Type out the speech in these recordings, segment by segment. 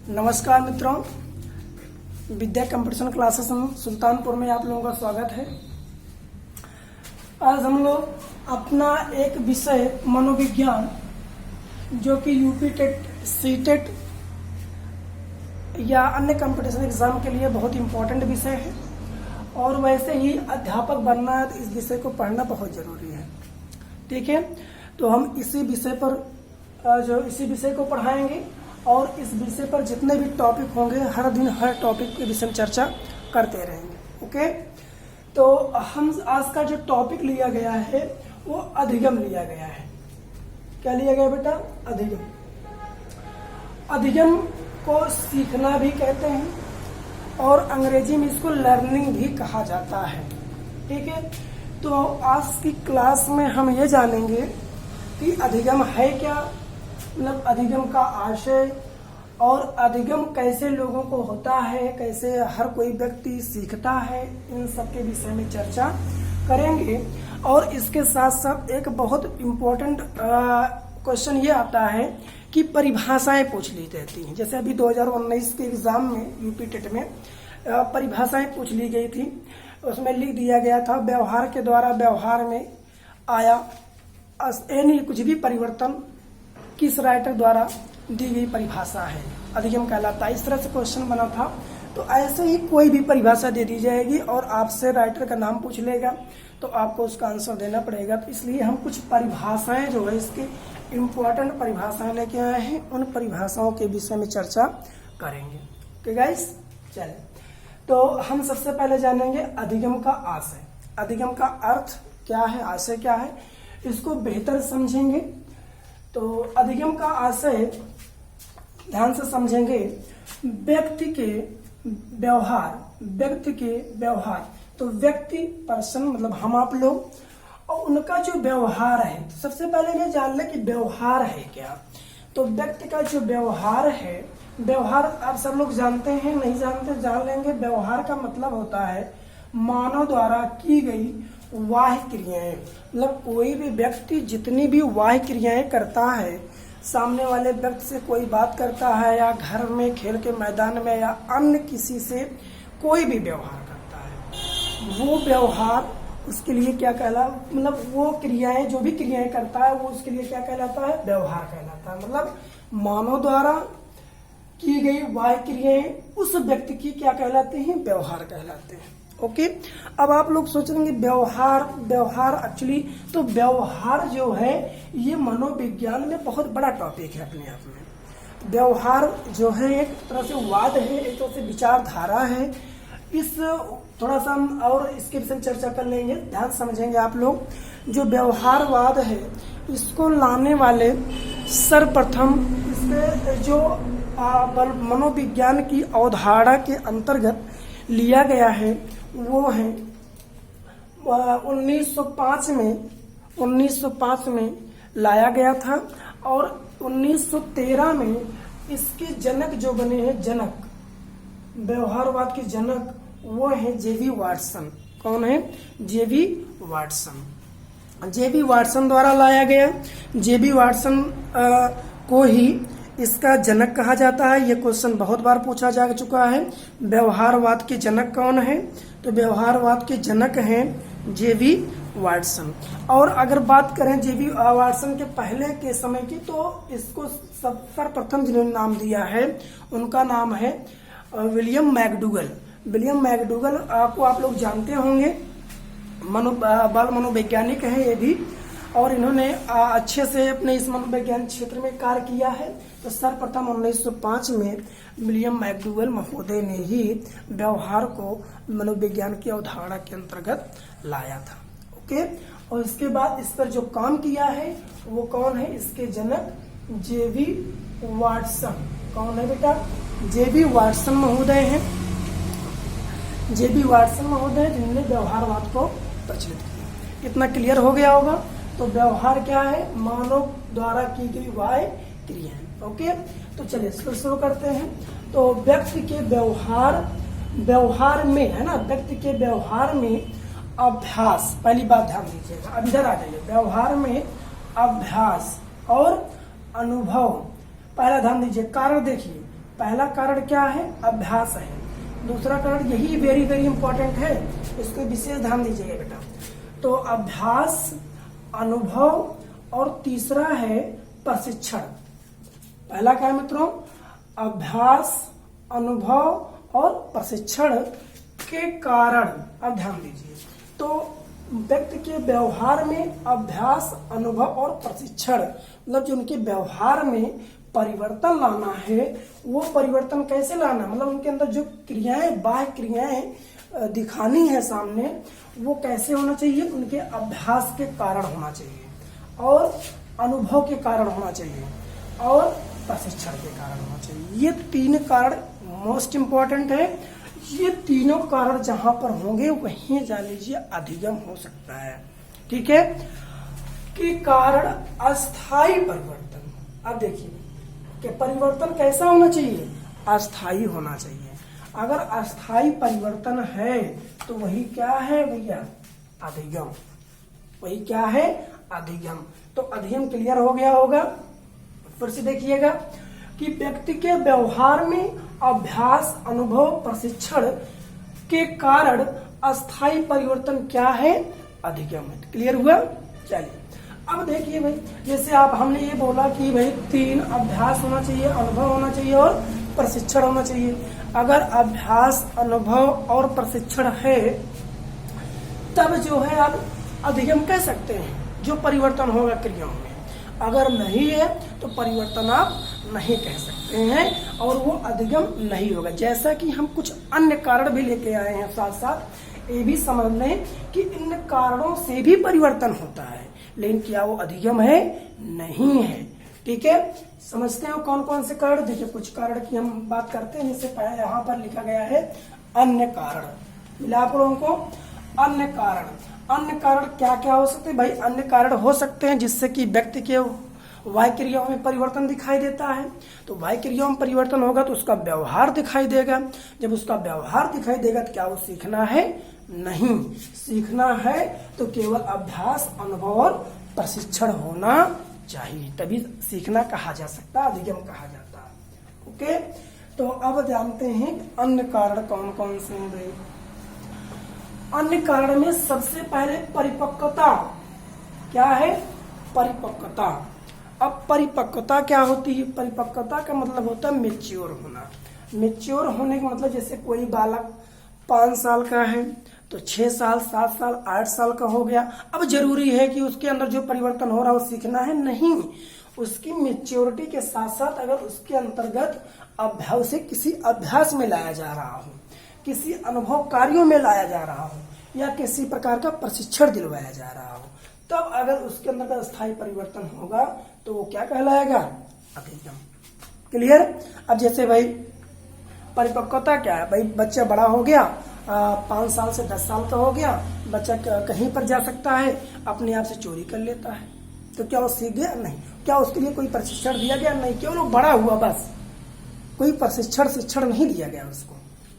नमस्कार मित्रों, विद्या competition classes Sultanpur में आप लोगों का स्वागत है। आज हम लोग अपना एक विषय मनोविज्ञान जो कि यूपी टेट, सीटेट या अन्य कंपटीशन एग्जाम के लिए बहुत इंपॉर्टेंट विषय है और वैसे ही अध्यापक बनना है तो इस विषय को पढ़ना बहुत जरूरी है। ठीक है, तो हम इसी विषय को पढ़ाएंगे और इस विषय पर जितने भी टॉपिक होंगे हर दिन हर टॉपिक के विषय में चर्चा करते रहेंगे। ओके, तो हम आज का जो टॉपिक लिया गया है वो अधिगम लिया गया है। क्या लिया गया बेटा? अधिगम। अधिगम को सीखना भी कहते हैं और अंग्रेजी में इसको लर्निंग भी कहा जाता है। ठीक है, तो आज की क्लास में हम ये जानेंगे कि अधिगम है क्या, मतलब अधिगम का आशय और अधिगम कैसे लोगों को होता है, कैसे हर कोई व्यक्ति सीखता है, इन सब के विषय में चर्चा करेंगे। और इसके साथ साथ एक बहुत इम्पोर्टेंट क्वेश्चन ये आता है कि परिभाषाएं पूछ ली जाती हैं। जैसे अभी 2019 के एग्जाम में यूपी टेट में परिभाषाएं पूछ ली गई थी, उसमें लिख दिया गया था व्यवहार के द्वारा व्यवहार में आया यानी कुछ भी परिवर्तन किस राइटर द्वारा दी गई परिभाषा है, अधिगम कहलाता है। इस तरह से क्वेश्चन बना था। तो ऐसे ही कोई भी परिभाषा दे दी जाएगी और आपसे राइटर का नाम पूछ लेगा तो आपको उसका आंसर देना पड़ेगा। तो इसलिए हम कुछ परिभाषाएं जो है इसके इम्पोर्टेंट परिभाषाएं लेके आए हैं, उन परिभाषाओं के विषय में चर्चा करेंगे। ओके गाइस, चले तो हम सबसे पहले जानेंगे अधिगम का आशय। अधिगम का अर्थ क्या है, आशय क्या है, इसको बेहतर समझेंगे। तो अधिगम का आशय ध्यान से समझेंगे, व्यक्ति के व्यवहार। तो व्यक्ति पर्सन मतलब हम आप लोग और उनका जो व्यवहार है। तो सबसे पहले ये जान ले कि व्यवहार है क्या। तो व्यक्ति का जो व्यवहार है, व्यवहार आप सब लोग जानते हैं, नहीं जानते जान लेंगे। व्यवहार का मतलब होता है मानव द्वारा की गई वाह्य क्रियाएं। मतलब कोई भी व्यक्ति जितनी भी वाह्य क्रियाएं करता है, सामने वाले व्यक्ति से कोई बात करता है या घर में खेल के मैदान में या अन्य किसी से कोई भी व्यवहार करता है, वो व्यवहार उसके लिए क्या मतलब वो क्रियाएं, जो भी क्रियाएं करता है वो उसके लिए क्या कहलाता है? व्यवहार कहलाता है। मतलब मानव द्वारा की गई वाह्य क्रियाएं उस व्यक्ति की क्या कहलाते हैं? व्यवहार कहलाते हैं। ओके, अब आप लोग सोचेंगे व्यवहार एक्चुअली तो व्यवहार जो है ये मनोविज्ञान में बहुत बड़ा टॉपिक है अपने आप में। व्यवहार जो है एक तरह से वाद है, एक तरह से विचारधारा है। इस थोड़ा सा हम और इसके विषय में चर्चा कर लेंगे, ध्यान समझेंगे आप लोग। जो व्यवहारवाद है इसको लाने वाले सर्वप्रथम इसके जो मनोविज्ञान की अवधारणा के अंतर्गत लिया गया है वो है 1905 में लाया गया था और 1913 में इसके जनक जो बने हैं, जनक व्यवहारवाद के जनक वो है जेबी वाटसन। कौन है? जेबी वाटसन। जेबी वाटसन द्वारा लाया गया। जेबी वाटसन को ही इसका जनक कहा जाता है। ये क्वेश्चन बहुत बार पूछा जा चुका है। व्यवहारवाद के जनक कौन है? तो व्यवहारवाद के जनक हैं जेबी वाटसन। और अगर बात करें जेबी वाटसन के पहले के समय की, तो इसको सर्वप्रथम जिन्होंने नाम दिया है उनका नाम है विलियम मैकडूगल। विलियम मैकडूगल को आप लोग जानते होंगे, बाल मनोवैज्ञानिक है ये भी, और इन्होंने अच्छे से अपने इस मनोविज्ञान क्षेत्र में कार्य किया है। तो सर्वप्रथम 1905 में विलियम मैकडूगल महोदय ने ही व्यवहार को मनोविज्ञान की अवधारणा के अंतर्गत लाया था। ओके, और इसके बाद इस पर जो काम किया है वो कौन है? इसके जनक जेबी वाटसन। कौन है बेटा? जेबी वाटसन महोदय हैं। जेबी वाटसन महोदय जिन्होंने व्यवहारवाद को प्रचलित किया। इतना क्लियर हो गया होगा। तो व्यवहार क्या है? मानव द्वारा की गई वाह्य क्रियाएं। ओके, तो चलिए शुरू करते हैं। तो व्यक्ति के व्यवहार में है ना, व्यक्ति के व्यवहार में अभ्यास, पहली बात ध्यान दीजिएगा। अब इधर आ जाइए। व्यवहार में अभ्यास और अनुभव, पहला ध्यान दीजिए। कारण देखिए, पहला कारण क्या है? अभ्यास है। दूसरा कारण यही वेरी वेरी इंपॉर्टेंट है, इसको विशेष ध्यान दीजिएगा बेटा। तो अभ्यास, अनुभव और तीसरा है प्रशिक्षण। पहला क्या है मित्रों? अभ्यास, अनुभव और प्रशिक्षण के कारण। अब ध्यान दीजिए, तो व्यक्ति के व्यवहार में अभ्यास, अनुभव और प्रशिक्षण, मतलब जो उनके व्यवहार में परिवर्तन लाना है, वो परिवर्तन कैसे लाना, मतलब उनके अंदर जो क्रियाएं, बाह्य क्रियाएं दिखानी है सामने, वो कैसे होना चाहिए? उनके अभ्यास के कारण होना चाहिए और अनुभव के कारण होना चाहिए और प्रशिक्षण के कारण होना चाहिए। ये तीन कारण मोस्ट इंपॉर्टेंट है। ये तीनों कारण जहां पर होंगे वहीं जान लीजिए अधिगम हो सकता है। ठीक है, कि कारण अस्थायी परिवर्तन। अब देखिए कि परिवर्तन कैसा होना चाहिए? अस्थायी होना चाहिए। अगर अस्थायी परिवर्तन है तो वही क्या है भैया? अधिगम। वही क्या है? अधिगम। तो अधिगम क्लियर हो गया होगा। फिर से देखिएगा कि व्यक्ति के व्यवहार में अभ्यास, अनुभव, प्रशिक्षण के कारण अस्थायी परिवर्तन क्या है? अधिगम है। क्लियर हुआ? चलिए अब देखिए भाई, जैसे आप हमने ये बोला कि भाई तीन, अभ्यास होना चाहिए, अनुभव होना चाहिए और प्रशिक्षण होना चाहिए। अगर अभ्यास, अनुभव और प्रशिक्षण है तब जो है आप अधिगम कह सकते हैं, जो परिवर्तन होगा क्रियाओं में। अगर नहीं है तो परिवर्तन आप नहीं कह सकते हैं और वो अधिगम नहीं होगा। जैसा कि हम कुछ अन्य कारण भी लेके आए हैं, साथ साथ ये भी समझ लें कि इन कारणों से भी परिवर्तन होता है, लेकिन क्या वो अधिगम है? नहीं है। ठीक है, समझते हैं कौन कौन से कारण। देखिए कुछ कारण की हम बात करते हैं, जैसे यहाँ पर लिखा गया है अन्य कारण। मिला आप लोगों को? अन्य कारण। अन्य कारण क्या क्या हो सकते हैं भाई? अन्य कारण हो सकते हैं जिससे कि व्यक्ति के वाह्य क्रियाओं में परिवर्तन दिखाई देता है। तो वाह्य क्रियाओं में परिवर्तन होगा तो उसका व्यवहार दिखाई देगा। जब उसका व्यवहार दिखाई देगा तो क्या वो सीखना है? नहीं। सीखना है तो केवल अभ्यास, अनुभव और प्रशिक्षण होना चाहिए, तभी सीखना कहा जा सकता है, अधिगम कहा जाता है। ओके, तो अब जानते हैं अन्य कारण कौन कौन से हैं भाई। अन्य कारण में सबसे पहले परिपक्वता। क्या है? परिपक्वता। अब परिपक्वता क्या होती है? परिपक्वता का मतलब होता है मेच्योर होना। मेच्योर होने का मतलब जैसे कोई बालक 5 साल का है तो 6 साल, 7 साल, 8 साल का हो गया। अब जरूरी है कि उसके अंदर जो परिवर्तन हो रहा है वो सीखना है? नहीं। उसकी मेच्योरिटी के साथ साथ अगर उसके अंतर्गत अभ्यास, उसे किसी अभ्यास में लाया जा रहा हो, किसी अनुभव कार्यों में लाया जा रहा हो या किसी प्रकार का प्रशिक्षण दिलवाया जा रहा हो, तब अगर उसके अंदर का स्थायी परिवर्तन होगा तो वो क्या कहलाएगा? अधिगम। क्लियर? अब जैसे भाई परिपक्वता क्या है भाई? बच्चा बड़ा हो गया, 5 साल से 10 साल का हो गया, बच्चा कहीं पर जा सकता है, अपने आप से चोरी कर लेता है, तो क्या वो सीख गया? नहीं। क्या उसके लिए कोई प्रशिक्षण दिया गया? नहीं। केवल वो बड़ा हुआ बस, कोई शिक्षण नहीं दिया गया उसको।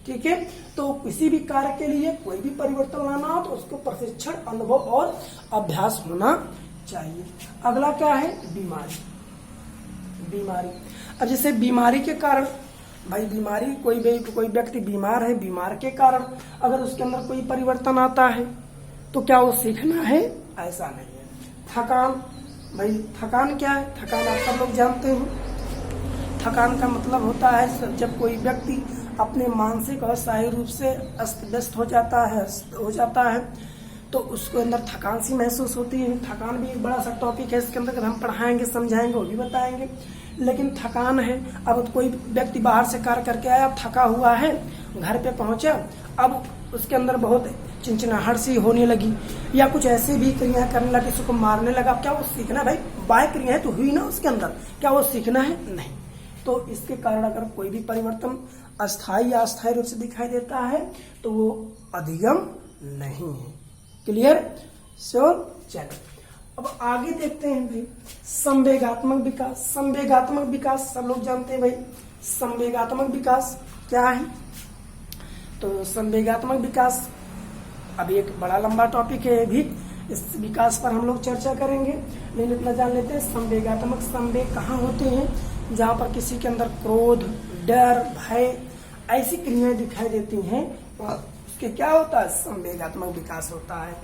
ठीक है, तो किसी भी कार्य के लिए कोई भी परिवर्तन लाना हो तो उसको प्रशिक्षण, अनुभव और अभ्यास होना चाहिए। अगला क्या है? बीमारी। बीमारी। अब जैसे बीमारी के कारण भाई, बीमारी कोई व्यक्ति बीमार है, बीमार के कारण अगर उसके अंदर कोई परिवर्तन आता है तो क्या वो सीखना है? ऐसा नहीं है। थकान। भाई थकान क्या है? थकान आप सब लोग जानते हैं। थकान का मतलब होता है जब कोई व्यक्ति अपने मानसिक और शारीरिक रूप से अस्त व्यस्त हो जाता है तो उसके अंदर थकान सी महसूस होती है। थकान भी एक बड़ा सा टॉपिक है, इसके अंदर हम पढ़ाएंगे, समझाएंगे, वो भी बताएंगे। लेकिन थकान है, अब कोई व्यक्ति बाहर से कार्य करके आया, थका हुआ है, घर पे पहुंचा, अब उसके अंदर बहुत चिंचिनाहट सी होने लगी या कुछ ऐसी भी क्रियाएं करने लगा, किसी को मारने लगा, क्या वो सीखना? भाई बाह्य क्रियाएं तो हुई ना उसके अंदर, क्या वो सीखना है? नहीं। तो इसके कारण अगर कोई भी परिवर्तन अस्थायी या अस्थायी रूप से दिखाई देता है तो वो अधिगम नहीं है। क्लियर? चलो अब आगे देखते हैं भाई संवेगात्मक विकास। संवेगात्मक विकास सब लोग जानते हैं भाई। संवेगात्मक विकास क्या है? तो संवेगात्मक विकास अभी एक बड़ा लंबा टॉपिक है, भी इस विकास पर हम लोग चर्चा करेंगे, लेकिन इतना जान लेते हैं संवेगात्मक संवेग कहाँ होते हैं? जहाँ पर किसी के अंदर क्रोध, डर, भय, ऐसी क्रियाएं दिखाई देती हैं, उसके क्या होता है, संवेगात्मक विकास होता है।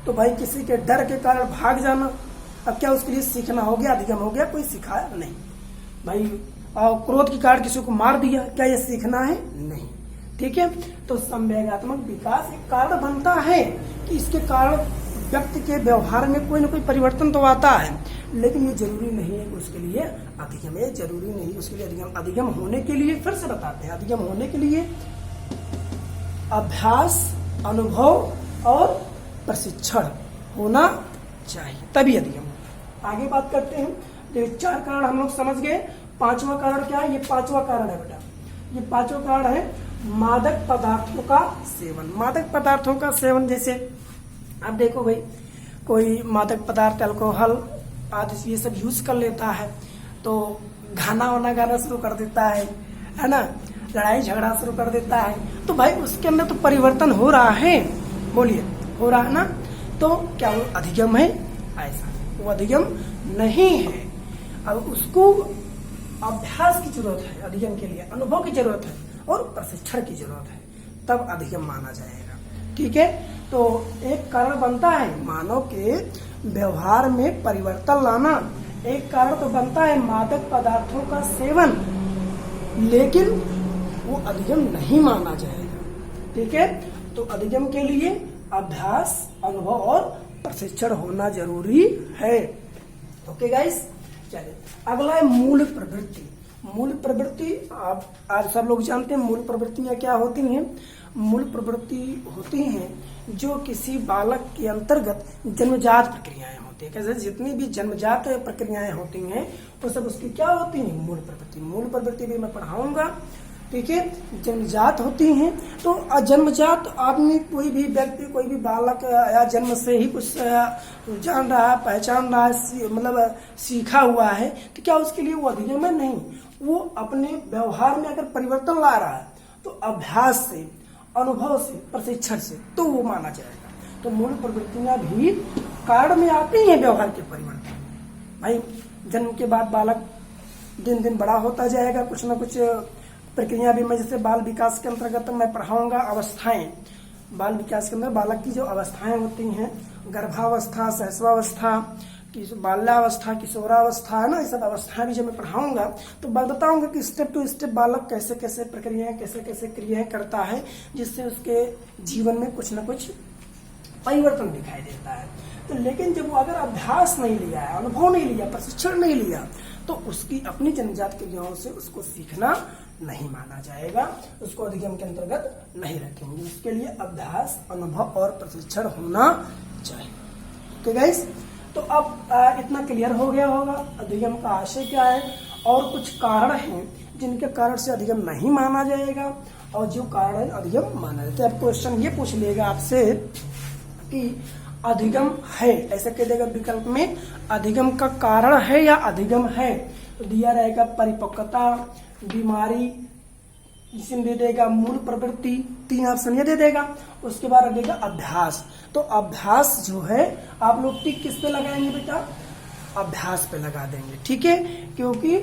तो भाई किसी के डर के कारण भाग जाना, अब क्या उसके लिए सीखना हो गया, अधिगम हो गया, कोई सिखाया नहीं। भाई क्रोध के कारण किसी को मार दिया, क्या ये सीखना है, नहीं। ठीक है, तो संवेगात्मक विकास एक कारण बनता है कि इसके कारण व्यक्ति के व्यवहार में कोई ना कोई परिवर्तन तो आता है, लेकिन ये जरूरी नहीं है कि उसके लिए अधिगम है, जरूरी नहीं उसके लिए अधिगम। अधिगम होने के लिए फिर से बताते हैं, अधिगम होने के लिए अभ्यास, अनुभव और प्रशिक्षण होना चाहिए, तभी अधिगम होगा। आगे बात करते हैं। तो 4 कारण हम लोग समझ गए। 5वां कारण क्या है, ये 5वां कारण है बेटा, ये 5वां कारण है मादक पदार्थों का सेवन। मादक पदार्थों का सेवन, जैसे अब देखो भाई, कोई मादक पदार्थ अल्कोहल आदि ये सब यूज कर लेता है, तो गाना वाना गाना शुरू कर देता है ना, लड़ाई झगड़ा शुरू कर देता है, तो भाई उसके अंदर तो परिवर्तन हो रहा है, बोलिए हो रहा है ना, तो क्या वो अधिगम है? ऐसा वो अधिगम नहीं है। अब उसको अभ्यास की जरूरत है, अधिगम के लिए अनुभव की जरूरत है और प्रशिक्षण की जरूरत है, तब अधिगम माना जाएगा। ठीक है, तो एक कारण बनता है मानव के व्यवहार में परिवर्तन लाना, एक कारण तो बनता है मादक पदार्थों का सेवन, लेकिन वो अधिगम नहीं माना जाएगा। ठीक है, तो अधिगम के लिए अभ्यास, अनुभव और प्रशिक्षण होना जरूरी है। ओके गाइस, चलिए अगला है मूल प्रवृत्ति। मूल प्रवृत्ति आप सब लोग जानते हैं मूल प्रवृत्तियां क्या होती हैं। मूल प्रवृत्ति होती हैं जो किसी बालक के अंतर्गत जन्मजात प्रक्रियाएं होती है। कैसे जितनी भी जन्मजात प्रक्रियाएं होती हैं वो सब उसकी क्या होती हैं, मूल प्रवृत्ति। मूल प्रवृत्ति भी मैं पढ़ाऊंगा। ठीक है, जन्मजात होती हैं। तो जन्मजात आदमी, कोई भी व्यक्ति, कोई भी बालक या जन्म से ही कुछ जान रहा है, पहचान रहा है, मतलब सीखा हुआ है, तो क्या उसके लिए वो अधिगम है? नहीं। वो अपने व्यवहार में अगर परिवर्तन ला रहा है तो अभ्यास से, अनुभव से, प्रशिक्षण से तो वो माना जाएगा। तो मूल प्रवृत्तियां भी कारण में आती हैं व्यवहार के परिवर्तन। भाई जन्म के बाद बालक दिन दिन बड़ा होता जाएगा, कुछ ना कुछ प्रक्रिया भी मैं जैसे बाल विकास के अंतर्गत मैं पढ़ाऊंगा। अवस्थाएं, बाल विकास के अंदर बालक की जो अवस्थाएं होती हैं, गर्भावस्था, शैशवावस्था, बाल्यावस्था, किशोरावस्था, है ना, ये सब अवस्थाएं भी जब मैं पढ़ाऊंगा तो बताऊंगा कि स्टेप टू स्टेप बालक कैसे कैसे प्रक्रियाएं, कैसे कैसे क्रियाएं करता है, जिससे उसके जीवन में कुछ न कुछ परिवर्तन दिखाई देता है। तो लेकिन जब वो अगर अभ्यास नहीं लिया है, अनुभव नहीं लिया, प्रशिक्षण नहीं लिया, तो उसकी अपनी जन्मजात क्रियाओं से उसको सीखना नहीं माना जाएगा, उसको अधिगम के अंतर्गत नहीं रखेंगे। उसके लिए अभ्यास, अनुभव और प्रशिक्षण होना चाहिए। ओके गाइस, तो अब इतना क्लियर हो गया होगा अधिगम का आशय क्या है, और कुछ कारण हैं जिनके कारण से अधिगम नहीं माना जाएगा और जो कारण अधिगम माना जाता है। अब क्वेश्चन ये पूछ लेगा आपसे कि अधिगम है, ऐसे कह देगा विकल्प में अधिगम का कारण है या अधिगम है, तो दिया रहेगा परिपक्वता, बीमारी, जिसमें दे देगा मूल प्रवृत्ति, 3 ऑप्शन ये दे देगा। उसके बाद देगा अभ्यास। तो अभ्यास जो है आप लोग टिक किस पे लगाएंगे बेटा, अभ्यास पे लगा देंगे। ठीक है, क्योंकि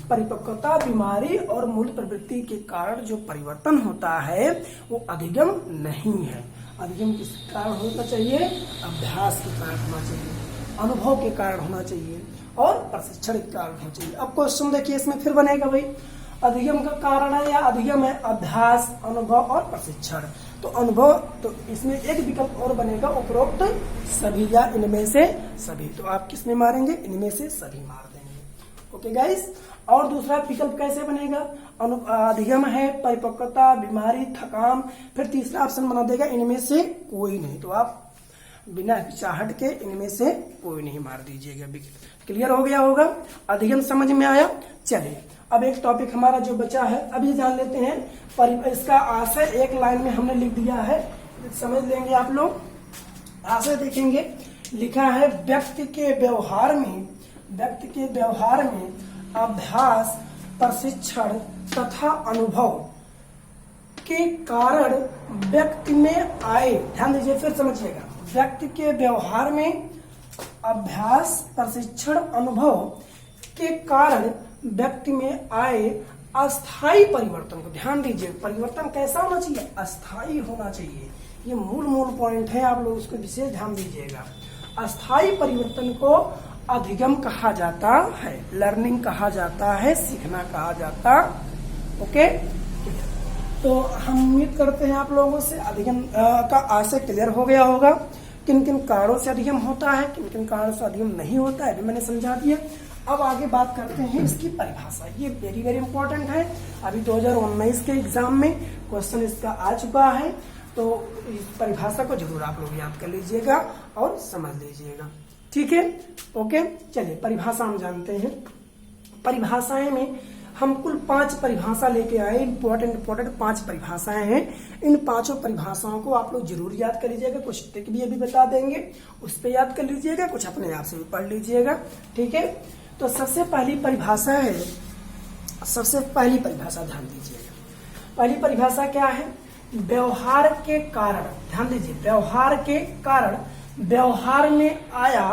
परिपक्वता, बीमारी और मूल प्रवृत्ति के कारण जो परिवर्तन होता है वो अधिगम नहीं है। अधिगम किस कारण होना चाहिए, अभ्यास के कारण होना चाहिए, अनुभव के कारण होना चाहिए और प्रशिक्षण के कारण होना चाहिए। अब क्वेश्चन देखिए इसमें फिर बनेगा भाई, अधिगम का कारण है या अधिगम है, अभ्यास, अनुभव और प्रशिक्षण। तो अनुभव, तो इसमें एक विकल्प और बनेगा, उपरोक्त सभी या इनमें से सभी। तो आप किसमें मारेंगे, इनमें से सभी मार देंगे। ओके गाइस, और दूसरा विकल्प कैसे बनेगा, अधिगम है, परिपक्वता, बीमारी, थकान, फिर तीसरा ऑप्शन बना देगा इनमें से कोई नहीं। तो आप बिना हिचकिचाहट के इनमें से कोई नहीं मार दीजिएगा। क्लियर हो गया होगा, अधिगम समझ में आया। चलिए अब एक टॉपिक हमारा जो बचा है अभी जान लेते हैं। इसका आशय एक लाइन में हमने लिख दिया है, समझ लेंगे आप लोग। आशय देखेंगे, लिखा है व्यक्ति के व्यवहार में अभ्यास, प्रशिक्षण तथा अनुभव के कारण व्यक्ति में आए, ध्यान दीजिए फिर समझिएगा, व्यक्ति के व्यवहार में अभ्यास, प्रशिक्षण, अनुभव के कारण व्यक्ति में आए अस्थाई परिवर्तन को ध्यान दीजिए, परिवर्तन कैसा होना चाहिए, अस्थाई होना चाहिए। ये मूल पॉइंट है, आप लोग उसको विशेष ध्यान दीजिएगा। अस्थाई परिवर्तन को अधिगम कहा जाता है, लर्निंग कहा जाता है, सीखना कहा जाता। ओके, तो हम उम्मीद करते हैं आप लोगों से अधिगम का आज से क्लियर हो गया होगा। किन किन कारणों से अधिगम होता है, किन किन कारणों से अधिगम नहीं होता है, अभी मैंने समझा दिया। अब आगे बात करते हैं इसकी परिभाषा। ये वेरी वेरी इंपॉर्टेंट है। अभी 2019 के एग्जाम में क्वेश्चन इसका आ चुका है, तो इस परिभाषा को जरूर आप लोग याद कर लीजिएगा और समझ लीजिएगा। ठीक है, ओके। चलिए परिभाषा हम जानते हैं। परिभाषाएं में हम कुल 5 परिभाषा लेके आए। इंपॉर्टेंट 5 परिभाषाएं हैं। इन 5 परिभाषाओं को आप लोग जरूर याद कर लीजिएगा। कुछ ट्रिक भी अभी बता देंगे, उस पर याद कर लीजिएगा, कुछ अपने आप से भी पढ़ लीजिएगा। ठीक है, तो सबसे पहली परिभाषा है, सबसे पहली परिभाषा ध्यान दीजिएगा। पहली परिभाषा क्या है, व्यवहार के कारण। ध्यान दीजिए, व्यवहार के कारण, व्यवहार में आया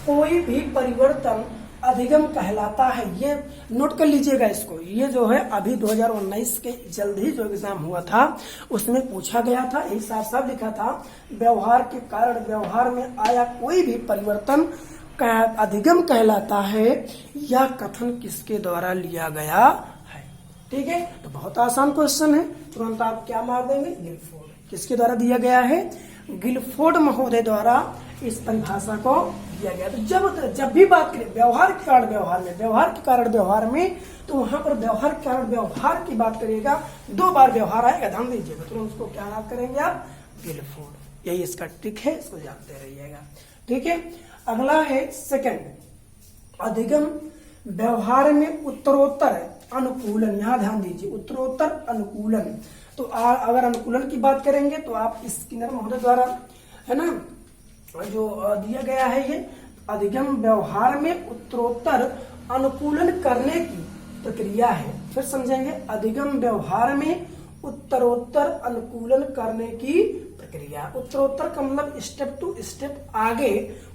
कोई भी परिवर्तन अधिगम कहलाता है। ये नोट कर लीजिएगा इसको। ये जो है अभी 2019 के जल्द ही जो एग्जाम हुआ था उसमें पूछा गया था, एक साफ लिखा था, व्यवहार के कारण, व्यवहार में आया कोई भी परिवर्तन अधिगम कहलाता है। यह कथन किसके द्वारा लिया गया है। ठीक है, तो बहुत आसान क्वेश्चन है, तुरंत आप क्या मार देंगे, गिलफोर्ड। किसके द्वारा दिया गया है, गिलफोर्ड महोदय द्वारा इस परिभाषा को दिया गया। तो जब भी बात करें व्यवहार के कारण व्यवहार में, व्यवहार के कारण व्यवहार में, तो वहां पर व्यवहार के कारण व्यवहार की बात करिएगा, 2 बार व्यवहार आएगा, ध्यान दीजिएगा। तो उसको क्या याद करेंगे आप, गिलफोर्ड। यही इसका ट्रिक है, इसको जानते रहिएगा। ठीक है, अगला है सेकंड, अधिगम व्यवहार में उत्तरोत्तर अनुकूलन। यहां ध्यान दीजिए, उत्तरोत्तर अनुकूलन। तो अगर अनुकूलन की बात करेंगे तो आप स्किनर महोदय द्वारा, है ना, जो दिया गया है, ये अधिगम व्यवहार में उत्तरोत्तर अनुकूलन करने की प्रक्रिया है। फिर समझेंगे, अधिगम व्यवहार में उत्तरोत्तर अनुकूलन करने की प्रक्रिया। उत्तरोत्तर का मतलब स्टेप टू स्टेप आगे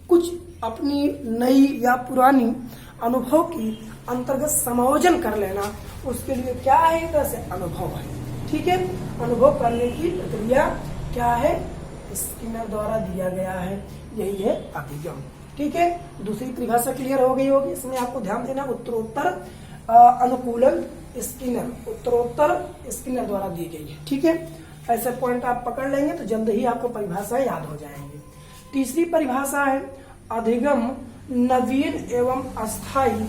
कुछ अपनी नई या पुरानी अनुभव की अंतर्गत समायोजन कर लेना, उसके लिए क्या है, एक तरह से अनुभव है। ठीक है, अनुभव करने की प्रक्रिया क्या है, स्किनर द्वारा दिया गया है, यही है अधिगम। ठीक है, दूसरी परिभाषा क्लियर हो गई होगी। इसमें आपको ध्यान देना, उत्तरोत्तर अनुकूलन स्किनर, उत्तरोत्तर स्किनर द्वारा दी गई है। ठीक है, ऐसे पॉइंट आप पकड़ लेंगे तो जल्द ही आपको परिभाषा याद हो जाएंगे। तीसरी परिभाषा है अधिगम नवीन एवं अस्थायी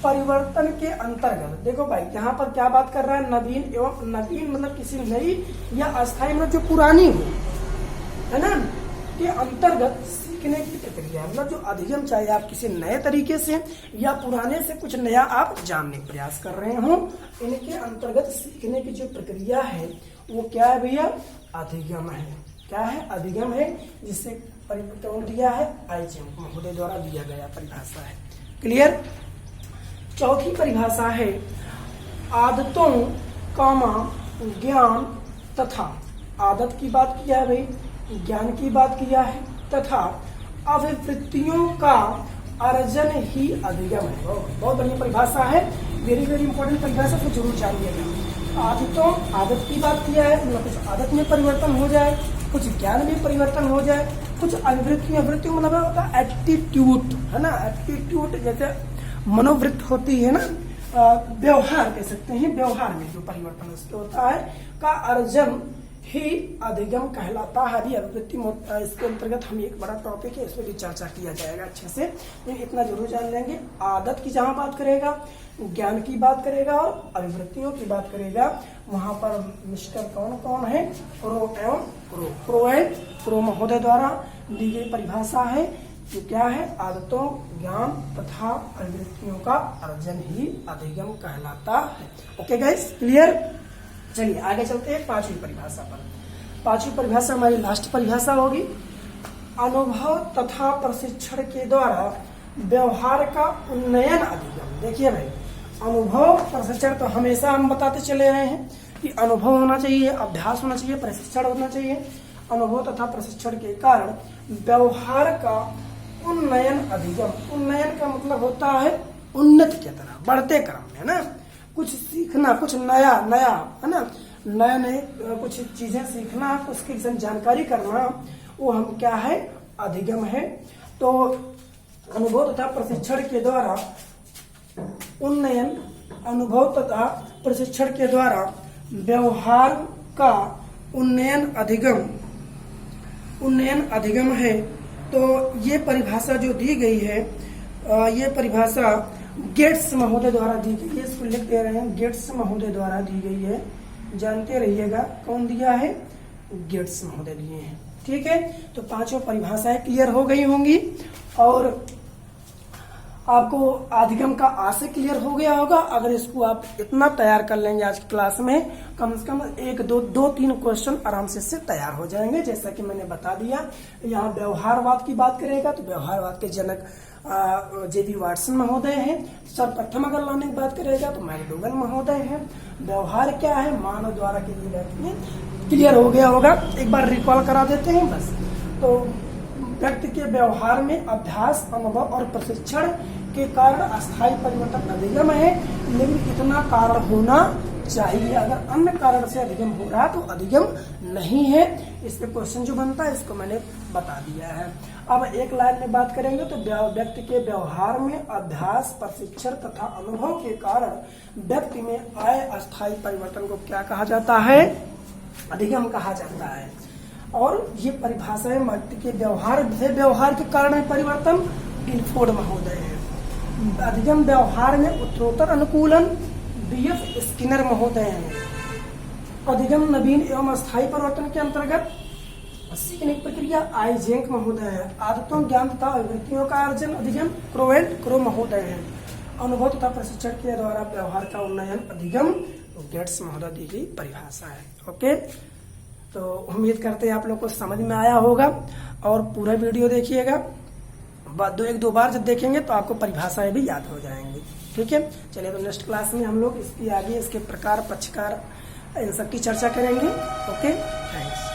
परिवर्तन के अंतर्गत। देखो भाई, यहाँ पर क्या बात कर रहा है, नवीन एवं, नवीन मतलब किसी नई, या अस्थायी मतलब जो पुरानी हो, है ना, के अंतर्गत सीखने की प्रक्रिया। मतलब जो अधिगम, चाहे आप किसी नए तरीके से या पुराने से कुछ नया आप जानने का प्रयास कर रहे हो, इनके अंतर्गत सीखने की जो प्रक्रिया है वो क्या है भैया, अधिगम है। क्या है, अधिगम है, जिससे परिवर्तन दिया है आईजीएम महोदय द्वारा दिया गया परिभाषा है। क्लियर। चौथी परिभाषा है आदतों कामा ज्ञान तथा, आदत की बात किया है भाई, ज्ञान की बात किया है, तथा अभिवृत्तियों का अर्जन ही अधिगम है। बहुत बढ़िया परिभाषा है, वेरी वेरी इंपॉर्टेंट परिभाषा, तो जरूर जानिएगा। आदतों, आदत की बात किया है, मतलब कुछ आदत में परिवर्तन हो जाए, कुछ ज्ञान में परिवर्तन हो जाए, कुछ अभिवृत्ति मतलब होता है एटीट्यूड, है ना, एटीट्यूड जैसे मनोवृत्ति होती है ना, व्यवहार कह सकते हैं, व्यवहार में जो परिवर्तन उसके होता है का अर्जन ही अधिगम कहलाता है। अभी अभिवृत्ति इसके अंतर्गत हम एक बड़ा टॉपिक है, इसमें भी चर्चा किया जाएगा अच्छे से, तो इतना जरूर जान लेंगे। आदत की जहां बात करेगा, ज्ञान की बात करेगा और अभिवृत्तियों की बात करेगा, वहां पर मिस्टर कौन कौन है, क्रो एवं क्रो महोदय द्वारा दी गई परिभाषा है, जो क्या है, आदतों, ज्ञान तथा अभिवृत्तियों का अर्जन ही अधिगम कहलाता है। Okay guys, clear. चलिए आगे चलते हैं 5वीं परिभाषा पर। 5वीं परिभाषा हमारी लास्ट परिभाषा होगी, अनुभव तथा प्रशिक्षण के द्वारा व्यवहार का उन्नयन अधिगम। देखिए भाई, अनुभव प्रशिक्षण तो हमेशा हम बताते चले आए हैं कि अनुभव होना चाहिए, अभ्यास होना चाहिए, प्रशिक्षण होना चाहिए। अनुभव तथा प्रशिक्षण के कारण व्यवहार का उन्नयन अधिगम। उन्नयन का मतलब होता है उन्नति की तरह, बढ़ते क्रम में, ना, कुछ सीखना, कुछ नया नया, है ना, नए नए कुछ चीजें सीखना, उसकी जानकारी करना, वो हम क्या है, अधिगम है। तो अनुभव तथा प्रशिक्षण के द्वारा उन्नयन, अनुभव तथा प्रशिक्षण के द्वारा व्यवहार का उन्नयन अधिगम है। तो ये परिभाषा जो दी गई है, ये परिभाषा गेट्स महोदय द्वारा दी गई है। इसको लिख दे रहे हैं, गेट्स महोदय द्वारा दी गई है, जानते रहिएगा कौन दिया है, गेट्स महोदय दिए हैं। ठीक है, तो पांचों परिभाषाएं क्लियर हो गई होंगी और आपको अधिगम का आशय क्लियर हो गया होगा। अगर इसको आप इतना तैयार कर लेंगे आज की क्लास में, कम से कम 1-2-3 क्वेश्चन आराम से इससे तैयार हो जाएंगे। जैसा कि मैंने बता दिया, यहाँ व्यवहारवाद की बात करेगा तो व्यवहारवाद के जनक जेबी वाटसन महोदय हैं। सर्वप्रथम अगर लाने की बात करेगा तो मैकडोगल महोदय हैं। व्यवहार क्या है, मानव द्वारा के लिए क्लियर हो गया होगा। एक बार रिकॉल करा देते हैं बस। तो व्यक्ति के व्यवहार में अभ्यास, अनुभव और प्रशिक्षण के कारण अस्थायी परिवर्तन अधिगम है, लेकिन इतना कारण होना चाहिए। अगर अन्य कारण से अधिगम हो रहा तो अधिगम नहीं है। इस पे क्वेश्चन जो बनता है इसको मैंने बता दिया है। अब एक लाइन में बात करेंगे तो व्यक्ति के व्यवहार में अभ्यास, प्रशिक्षण तथा अनुभव के कारण व्यक्ति में आए अस्थायी परिवर्तन को क्या कहा जाता है, अधिगम कहा जाता है। और ये परिभाषा है व्यक्ति के व्यवहार के कारण में परिवर्तन, गिलफोर्ड महोदय है। अधिगम व्यवहार में उत्तरोत्तर अनुकूलन, बीएफ स्किनर महोदय हैं। अधिगम नवीन एवं अस्थायी परिवर्तन के अंतर्गत सीखने की प्रक्रिया, आईजेंक महोदय है। आदतों, ज्ञान तथा अभिवृत्तियों का अर्जन, अधिगम क्रो महोदय है। अनुभव तथा प्रशिक्षण के द्वारा व्यवहार का उन्नयन, अधिगम गेट्स महोदय दी गई परिभाषा है। ओके, तो उम्मीद करते हैं आप लोग को समझ में आया होगा और पूरा वीडियो देखिएगा। 1-2 बार जब देखेंगे तो आपको परिभाषाएं भी याद हो जाएंगी। ठीक है, चलिए तो नेक्स्ट क्लास में हम लोग इसकी आगे इसके प्रकार, पक्षकार, इन सब की चर्चा करेंगे। Okay, thanks.